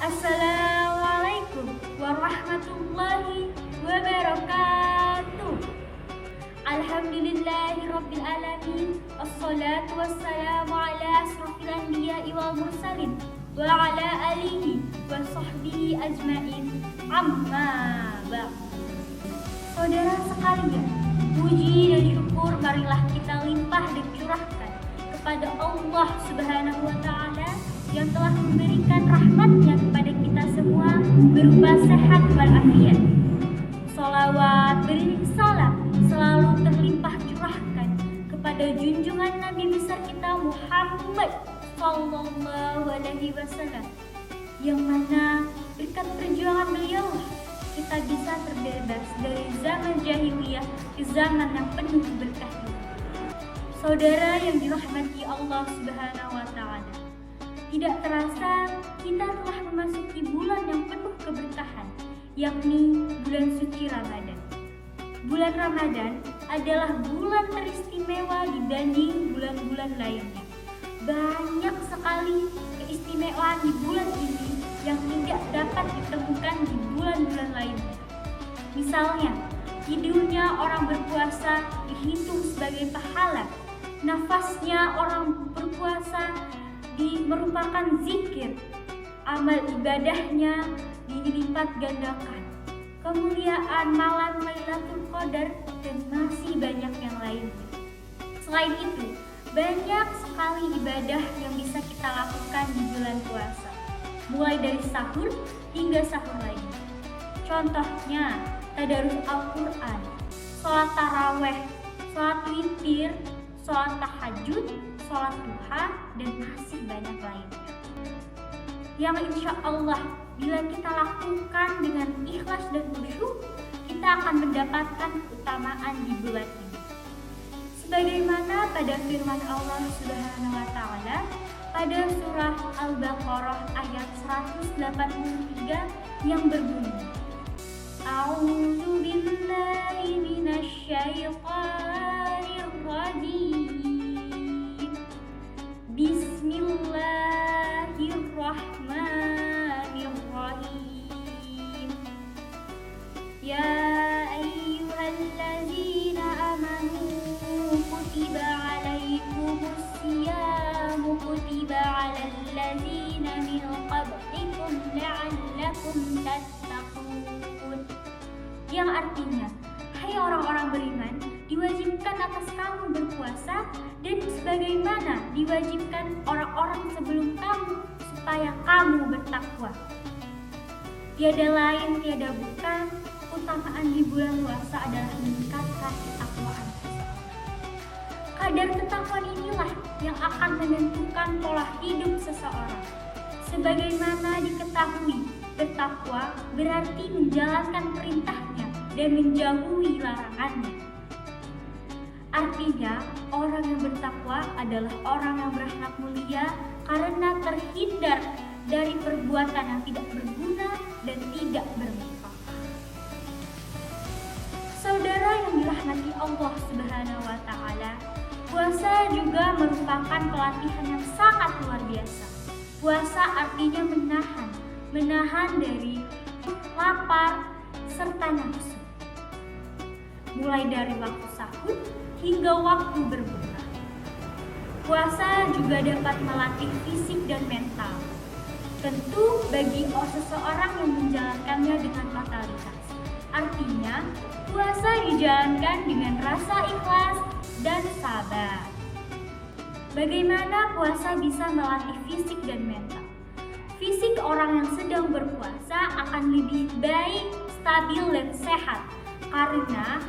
Assalamualaikum warahmatullahi wabarakatuh. Alhamdulillahirabbil alamin. Assalatu wassalamu ala asrofil anbiya'i wal mursalin wa ala alihi wa sahbihi ajmain. Amma ba'd. Saudara sekalian, puji dan syukur marilah kita limpah dan curahkan kepada Allah Subhanahu wa taala yang telah memberikan rahmatnya kepada kita semua berupa sehat walafiat. Sholawat beriring salam selalu terlimpah curahkan kepada junjungan Nabi besar kita Muhammad sallallahu alaihi wasallam, yang mana berkat perjuangan beliau kita bisa terbebas dari zaman jahiliyah ke zaman yang penuh berkah. Saudara yang dirahmati Allah Subhanahu wa taala, tidak terasa kita telah memasuki bulan yang penuh keberkahan, yakni bulan suci Ramadan. Bulan Ramadan adalah bulan teristimewa dibanding bulan-bulan lainnya. Banyak sekali keistimewaan di bulan ini yang tidak dapat ditemukan di bulan-bulan lainnya. Misalnya, tidurnya orang berpuasa dihitung sebagai pahala, nafasnya orang berpuasa merupakan zikir, amal ibadahnya dilipat gandakan, kemuliaan malam Lailatul Qadar, dan masih banyak yang lainnya. Selain itu, banyak sekali ibadah yang bisa kita lakukan di bulan puasa, mulai dari sahur hingga sahur lainnya. Contohnya, tadarus Al-Quran, sholat taraweh, sholat witir, sholat tahajud, sholat duha, dan masih banyak lainnya. Yang insya Allah bila kita lakukan dengan ikhlas dan khusyuk, kita akan mendapatkan keutamaan di bulan ini. Sebagaimana pada firman Allah Subhanahu wa taala pada surah Al-Baqarah ayat 183 yang berbunyi, A'udzu billahi minasyaitonir rajim. Bismillahirrahmanirrahim. Ya ayyuhallazina amanu kutiba alaikumus siyamu kutiba alal ladzina min qablikum la'allakum tattaqun. Yang artinya, hai orang-orang beriman, diwajibkan atas kamu berpuasa dan sebagaimana diwajibkan orang-orang sebelum kamu supaya kamu bertakwa. Tiada lain tiada bukan, keutamaan di bulan puasa adalah meningkatkan ketakwaan. Kadar ketakwaan inilah yang akan menentukan pola hidup seseorang. Sebagaimana diketahui, bertakwa berarti menjalankan perintahnya dan menjauhi larangannya. Artinya, orang yang bertakwa adalah orang yang berakhlak mulia karena terhindar dari perbuatan yang tidak berguna dan tidak bermanfaat. Saudara yang dirahmati Allah Subhanahu wa taala, puasa juga merupakan pelatihan yang sangat luar biasa. Puasa artinya menahan dari lapar serta nafsu. Mulai dari waktu sahur hingga waktu berbuka. Puasa juga dapat melatih fisik dan mental. Tentu bagi seseorang yang menjalankannya dengan totalitas. Artinya, puasa dijalankan dengan rasa ikhlas dan sabar. Bagaimana puasa bisa melatih fisik dan mental? Fisik orang yang sedang berpuasa akan lebih baik, stabil, dan sehat karena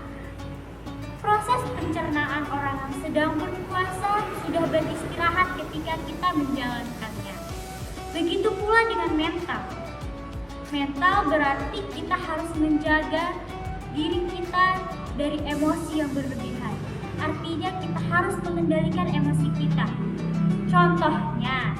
proses pencernaan orang yang sedang berpuasa sudah beristirahat ketika kita menjalankannya. Begitu pula dengan mental. Mental berarti kita harus menjaga diri kita dari emosi yang berlebihan. Artinya kita harus mengendalikan emosi kita. Contohnya,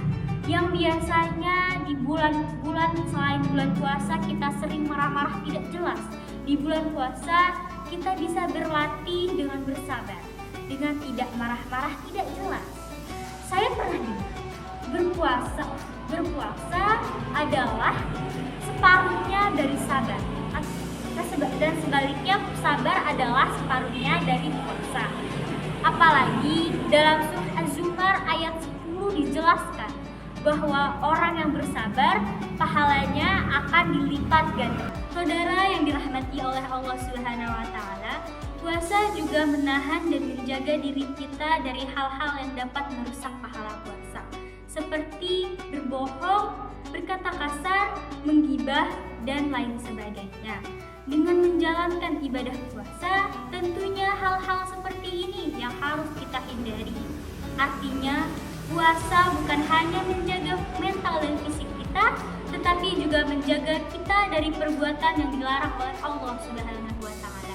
yang biasanya di bulan-bulan selain bulan puasa kita sering marah-marah tidak jelas, di bulan puasa kita bisa berlatih dengan bersabar, dengan tidak marah-marah tidak jelas. Saya pernah dengar berpuasa adalah separuhnya dari sabar. Dan sebaliknya, sabar adalah separuhnya dari puasa. Apalagi dalam surah Az-Zumar ayat 10 dijelaskan bahwa orang yang bersabar pahalanya akan dilipat ganda. Saudara yang dirahmati oleh Allah Subhanahu wa taala, puasa juga menahan dan menjaga diri kita dari hal-hal yang dapat merusak pahala puasa, seperti berbohong, berkata kasar, menggibah, dan lain sebagainya. Dengan menjalankan ibadah puasa, tentunya hal-hal seperti ini yang harus kita hindari. Artinya, puasa bukan hanya menjaga mental dan fisik kita, tetapi juga menjaga kita dari perbuatan yang dilarang oleh Allah Subhanahu wa taala.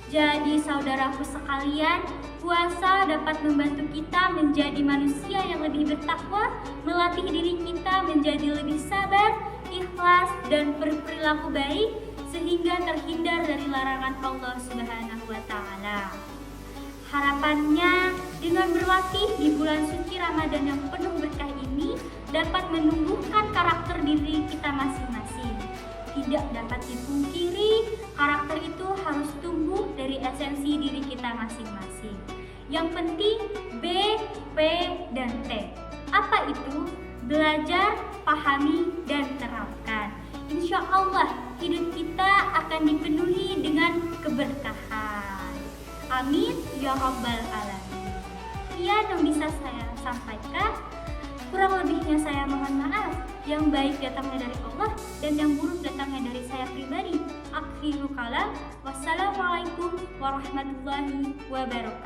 Jadi saudaraku sekalian, puasa dapat membantu kita menjadi manusia yang lebih bertakwa, melatih diri kita menjadi lebih sabar, ikhlas, dan berperilaku baik, sehingga terhindar dari larangan Allah Subhanahu wa taala. Harapannya, dengan berlatih di bulan suci Ramadan yang penuh berkah ini dapat menumbuhkan karakter diri kita masing-masing. Tidak dapat dipungkiri, karakter itu harus tumbuh dari esensi diri kita masing-masing. Yang penting B, P, dan T. Apa itu? Belajar, pahami, dan terapkan. Insya Allah hidup kita akan dipenuhi dengan keberkahan. Amin ya rabbal alamin. Sekian yang bisa saya sampaikan. Kurang lebihnya saya mohon maaf. Yang baik datangnya dari Allah dan yang buruk datangnya dari saya pribadi. Akhirul kalam. Wassalamualaikum warahmatullahi wabarakatuh.